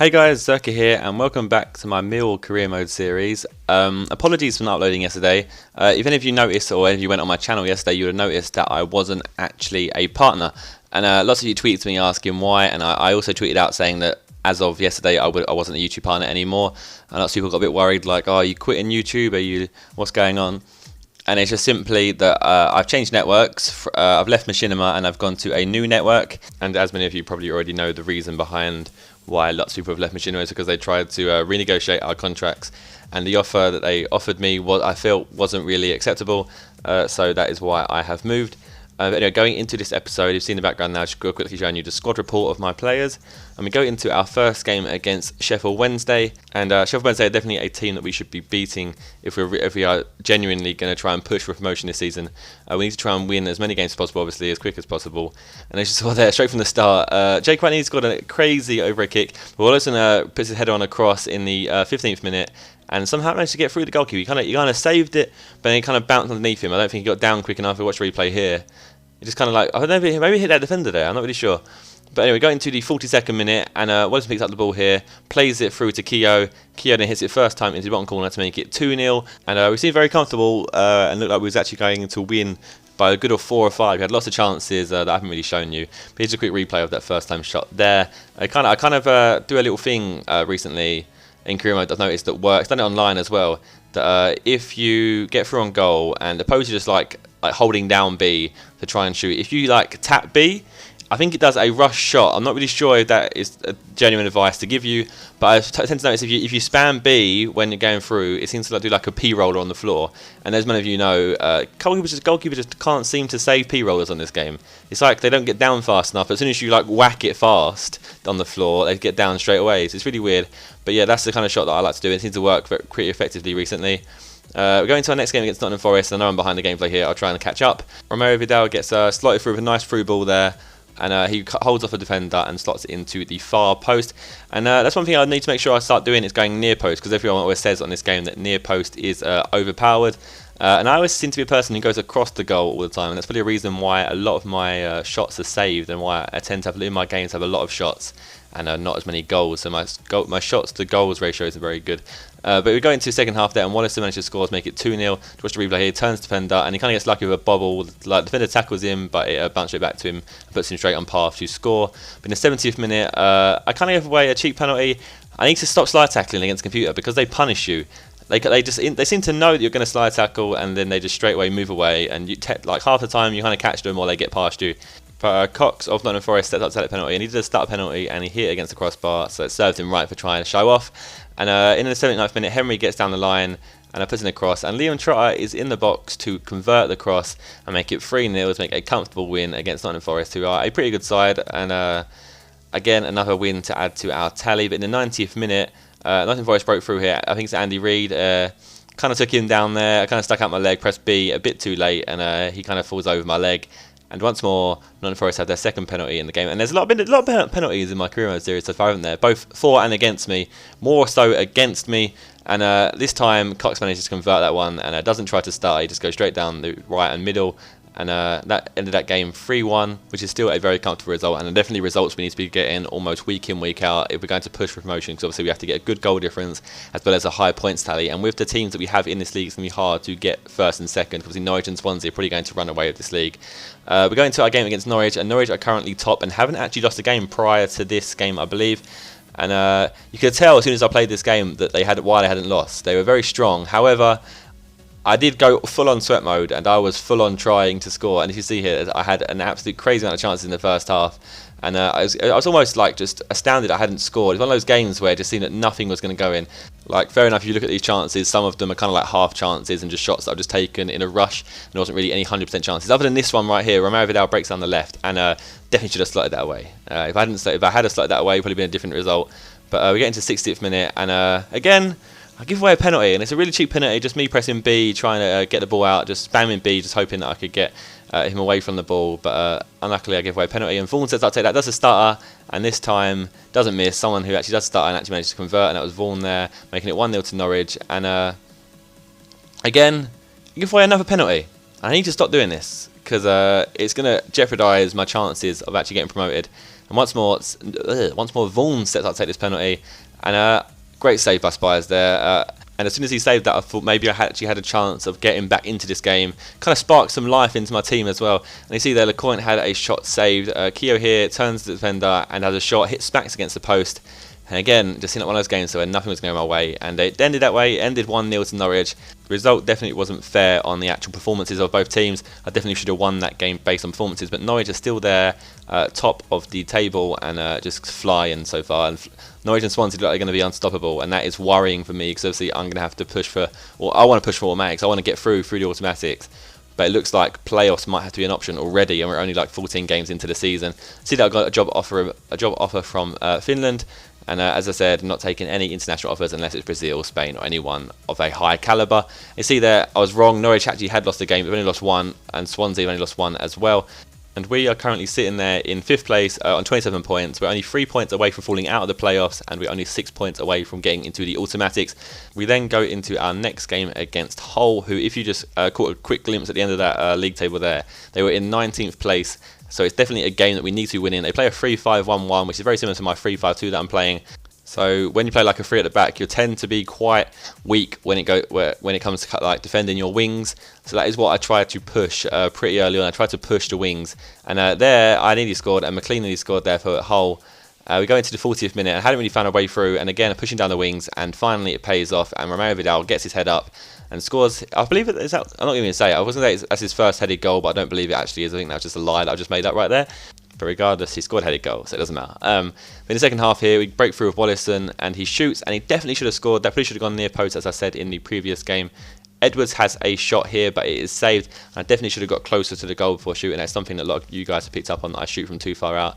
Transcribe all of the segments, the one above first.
Hey guys, Zerkaa here, and welcome back to my Millwall career mode series. Apologies for not uploading yesterday. If any of you noticed, or any of you went on my channel yesterday, you would have noticed that I wasn't actually a partner. And lots of you tweeted me asking why, and I also tweeted out saying that as of yesterday, I wasn't a YouTube partner anymore. And lots of people got a bit worried, like, "Oh, you quitting YouTube? What's going on?" And it's just simply that I've changed networks. I've left Machinima and I've gone to a new network. And as many of you probably already know, the reason behind why lots of people have left Machinima is because they tried to renegotiate our contracts, and the offer that they offered me I felt wasn't really acceptable. So that is why I have moved. But anyway, going into this episode, you've seen the background now, just quickly showing you the squad report of my players. And we go into our first game against Sheffield Wednesday. And Sheffield Wednesday are definitely a team that we should be beating if we are genuinely going to try and push for promotion this season. We need to try and win as many games as possible, obviously, as quick as possible. And as you saw there, straight from the start, Jake Whitney scored a crazy overhead kick. But Wallace puts his header on a cross in the 15th minute. And somehow managed to get through the goalkeeper. He kind of saved it, but then he kind of bounced underneath him. I don't think he got down quick enough. I watched the replay here. He just kind of like, I don't know, maybe hit that defender there. I'm not really sure. But anyway, going to the 42nd minute, and Wallace picks up the ball here, plays it through to Keogh. Keogh then hits it first time into the bottom corner to make it 2-0. And we seemed very comfortable and looked like we was actually going to win by a good 4 or 5. We had lots of chances that I haven't really shown you. But here's a quick replay of that first time shot there. I kind of do a little thing recently in career mode that I've noticed that works. Done it online as well. That if you get through on goal and opposed to just like holding down B to try and shoot, if you like tap B, I think it does a rush shot. I'm not really sure if that is a genuine advice to give you, but I tend to notice if you spam B when you're going through, it seems to do like a P roller on the floor. And as many of you know, goalkeepers just can't seem to save P rollers on this game. It's like they don't get down fast enough. As soon as you like whack it fast on the floor, they get down straight away. So it's really weird. But yeah, that's the kind of shot that I like to do. It seems to work pretty effectively recently. We're going to our next game against Nottingham Forest. I know I'm behind the gameplay here. I'll try and catch up. Romero Vidal gets slotted through with a nice through ball there. And he holds off a defender and slots it into the far post. And that's one thing I need to make sure I start doing, is going near post, because everyone always says on this game that near post is overpowered. And I always seem to be a person who goes across the goal all the time, and that's probably a reason why a lot of my shots are saved, and why I tend to have, in my games, have a lot of shots and not as many goals. So my shots to goals ratio isn't very good. But we go into the second half there, and Wallace manages to score to make it 2-0. To watch the replay here, turns defender, and he kind of gets lucky with a bobble. Like, the defender tackles him, but it bounces it back to him and puts him straight on path to score. But in the 70th minute, I kind of give away a cheap penalty. I need to stop slide tackling against the computer, because they punish you. They seem to know that you're going to slide tackle, and then they just straight away move away. And like half the time you kind of catch them, or they get past you. But Cox of Nottingham Forest stepped up to that penalty, and he did a start penalty, and he hit it against the crossbar, so it served him right for trying to show off. And in the 79th minute, Henry gets down the line and puts in a cross, and Leon Trotter is in the box to convert the cross and make it 3-0 to make a comfortable win against Nottingham Forest, who are a pretty good side. And again, another win to add to our tally. But in the 90th minute, Nottingham Forest broke through here. I think it's Andy Reid. Kind of took him down there. I kind of stuck out my leg, pressed B a bit too late, and he kind of falls over my leg. And once more, Nottingham Forest have their second penalty in the game. And there's been a lot of penalties in my career mode series so far, haven't there? Both for and against me. More so against me. And this time, Cox manages to convert that one, and doesn't try to start. He just goes straight down the right and middle. And that ended that game 3-1, which is still a very comfortable result, and definitely results we need to be getting almost week in, week out if we're going to push for promotion, because obviously we have to get a good goal difference as well as a high points tally. And with the teams that we have in this league, it's going to be hard to get first and second, because Norwich and Swansea are probably going to run away with this league. We're going to our game against Norwich, and Norwich are currently top and haven't actually lost a game prior to this game, I believe. And you could tell as soon as I played this game that they hadn't lost. They were very strong. However, I did go full-on sweat mode, and I was full-on trying to score. And if you see here, I had an absolute crazy amount of chances in the first half. And I was almost like just astounded I hadn't scored. It's one of those games where it just seemed that nothing was going to go in. Like, fair enough, if you look at these chances, some of them are kind of like half chances and just shots that I've just taken in a rush. And there wasn't really any 100% chances. Other than this one right here, Romero Vidal breaks down the left, and definitely should have slotted that away. If I had slotted that away, it would probably been a different result. But we get into the 60th minute, and again, I give away a penalty, and it's a really cheap penalty, just me pressing B, trying to get the ball out, just spamming B, just hoping that I could get him away from the ball. But unluckily, I give away a penalty, and Vaughan says I'll take that. Does a starter, and this time doesn't miss. Someone who actually does start and actually managed to convert, and that was Vaughan there, making it 1-0 to Norwich. And again, I give away another penalty. I need to stop doing this, because it's going to jeopardise my chances of actually getting promoted. And once more Vaughan steps up to take this penalty, and great save by Spires there. And as soon as he saved that, I thought maybe I actually had a chance of getting back into this game. Kind of sparked some life into my team as well. And you see there, LeCointe had a shot saved. Keogh here turns to the defender and has a shot, hit smacks against the post. And again, just seemed like one of those games where nothing was going my way. And it ended that way, it ended 1-0 to Norwich. The result definitely wasn't fair on the actual performances of both teams. I definitely should have won that game based on performances. But Norwich are still there, top of the table and just flying so far. And Norwich and Swansea look like they're going to be unstoppable. And that is worrying for me because obviously I'm going to have to push for, or I want to push for automatics. I want to get through the automatics. But it looks like playoffs might have to be an option already, and we're only like 14 games into the season. See that I got a job offer from Finland. And as I said, not taking any international offers unless it's Brazil, Spain or anyone of a high calibre. You see there, I was wrong. Norwich actually had lost the game, but they've only lost one, and Swansea have only lost one as well. And we are currently sitting there in 5th place on 27 points. We're only 3 points away from falling out of the playoffs, and we're only 6 points away from getting into the automatics. We then go into our next game against Hull, who, if you just caught a quick glimpse at the end of that league table there, they were in 19th place. So it's definitely a game that we need to win in. They play a 3-5-1-1, which is very similar to my 3-5-2 that I'm playing. So when you play like a 3 at the back, you tend to be quite weak when it comes to like defending your wings. So that is what I tried to push pretty early on. I tried to push the wings, and there I nearly scored, and McLean nearly scored there for Hull. We go into the 40th minute and hadn't really found a way through, and again pushing down the wings, and finally it pays off, and Romero Vidal gets his head up and scores. I believe it is that. I'm not even going to say it. I wasn't going to say that's his first headed goal, but I don't believe it actually is. I think that was just a lie that I just made up right there. But regardless, he scored a headed goal, so it doesn't matter. In the second half here, we break through with Wallison, and he shoots, and he definitely should have scored. That probably should have gone near post, as I said in the previous game. Edwards has a shot here, but it is saved. I definitely should have got closer to the goal before shooting. That's something that a lot of you guys have picked up on, that I shoot from too far out.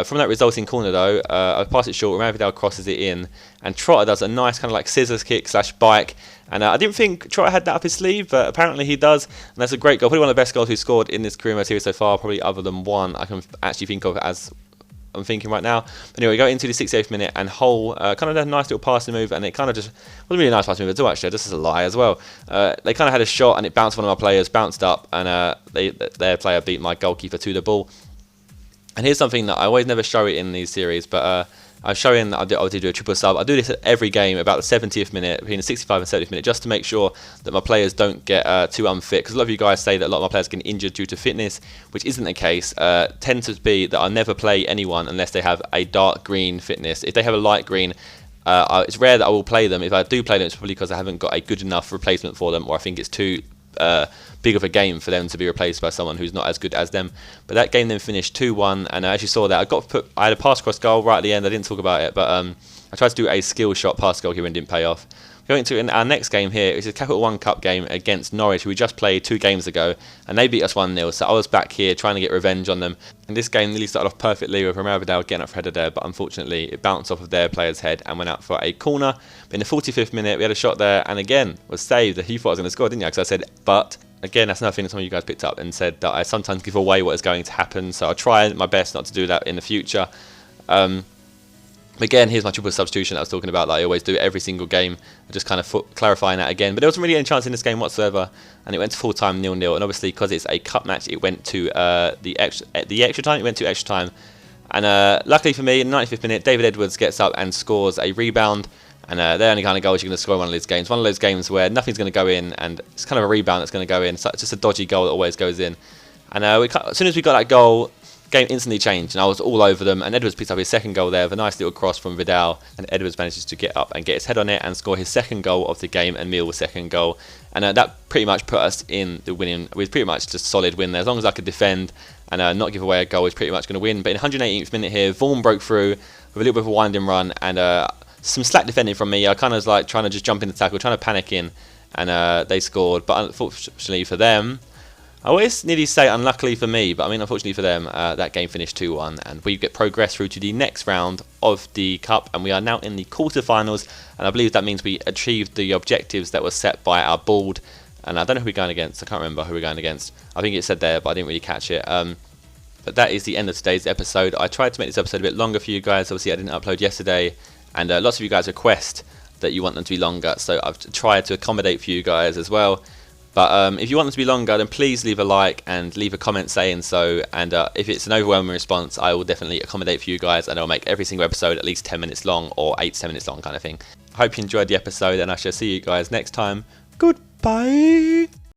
From that resulting corner though, I pass it short, Romero Vidal crosses it in, and Trotter does a nice kind of like scissors kick / bike, and I didn't think Trotter had that up his sleeve, but apparently he does, and that's a great goal, probably one of the best goals he's scored in this career mode series so far, probably other than one I can actually think of as I'm thinking right now. But anyway, we go into the 68th minute, and Hull kind of had a nice little passing move, and it kind of just wasn't really a nice passing move at all actually, this is a lie as well. They kind of had a shot, and it bounced one of my players, bounced up, and their player beat my goalkeeper to the ball. And here's something that I always never show it in these series, but I'm showing that I'll do a triple sub. I do this at every game about the 70th minute, between the 65th and 70th minute, just to make sure that my players don't get too unfit. Because a lot of you guys say that a lot of my players get injured due to fitness, which isn't the case. Tends to be that I never play anyone unless they have a dark green fitness. If they have a light green, it's rare that I will play them. If I do play them, it's probably because I haven't got a good enough replacement for them, or I think it's too big of a game for them to be replaced by someone who's not as good as them. But that game then finished 2-1, and as you saw there, I had a pass cross goal right at the end. I didn't talk about it, but I tried to do a skill shot past goalkeeper and didn't pay off. Going to our next game here, it's a Capital One Cup game against Norwich, who we just played 2 games ago, and they beat us 1-0, so I was back here trying to get revenge on them. And this game nearly started off perfectly with Romero Vidal getting up for header there, but unfortunately it bounced off of their player's head and went out for a corner. But in the 45th minute, we had a shot there, and again, was saved. He thought I was going to score, didn't you? Because I said, but again, that's another thing that some of you guys picked up and said that I sometimes give away what is going to happen, so I'll try my best not to do that in the future. Again, here's my triple substitution that I was talking about that I always do every single game. I'm just kind of clarifying that again. But there wasn't really any chance in this game whatsoever, and it went to full time 0-0. And obviously, because it's a cup match, it went to the extra time. It went to extra time, and luckily for me, in the 95th minute, David Edwards gets up and scores a rebound. And they're only kind of goals you're going to score in one of these games. One of those games where nothing's going to go in, and it's kind of a rebound that's going to go in. It's just a dodgy goal that always goes in. And as soon as we got that goal, game instantly changed, and I was all over them. And Edwards picked up his second goal there with a nice little cross from Vidal, and Edwards manages to get up and get his head on it and score his second goal of the game, and Millwall's second goal. And that pretty much put us in the winning. It was pretty much just a solid win there. As long as I could defend and not give away a goal, was pretty much going to win. But in the 118th minute here, Vaughan broke through with a little bit of a winding run, and some slack defending from me. I kind of was like trying to just jump in the tackle, trying to panic in, and they scored. But unfortunately for them, I always nearly say unluckily for me, but I mean unfortunately for them, that game finished 2-1, and we get progress through to the next round of the Cup, and we are now in the quarterfinals, and I believe that means we achieved the objectives that were set by our board. And I don't know who we're going against. I can't remember who we're going against. I think it said there, but I didn't really catch it. But that is the end of today's episode. I tried to make this episode a bit longer for you guys. Obviously, I didn't upload yesterday, and lots of you guys request that you want them to be longer, so I've tried to accommodate for you guys as well. But if you want them to be longer, then please leave a like and leave a comment saying so. And if it's an overwhelming response, I will definitely accommodate for you guys, and I'll make every single episode at least 10 minutes long, or 8 to 10 minutes long kind of thing. I hope you enjoyed the episode, and I shall see you guys next time. Goodbye.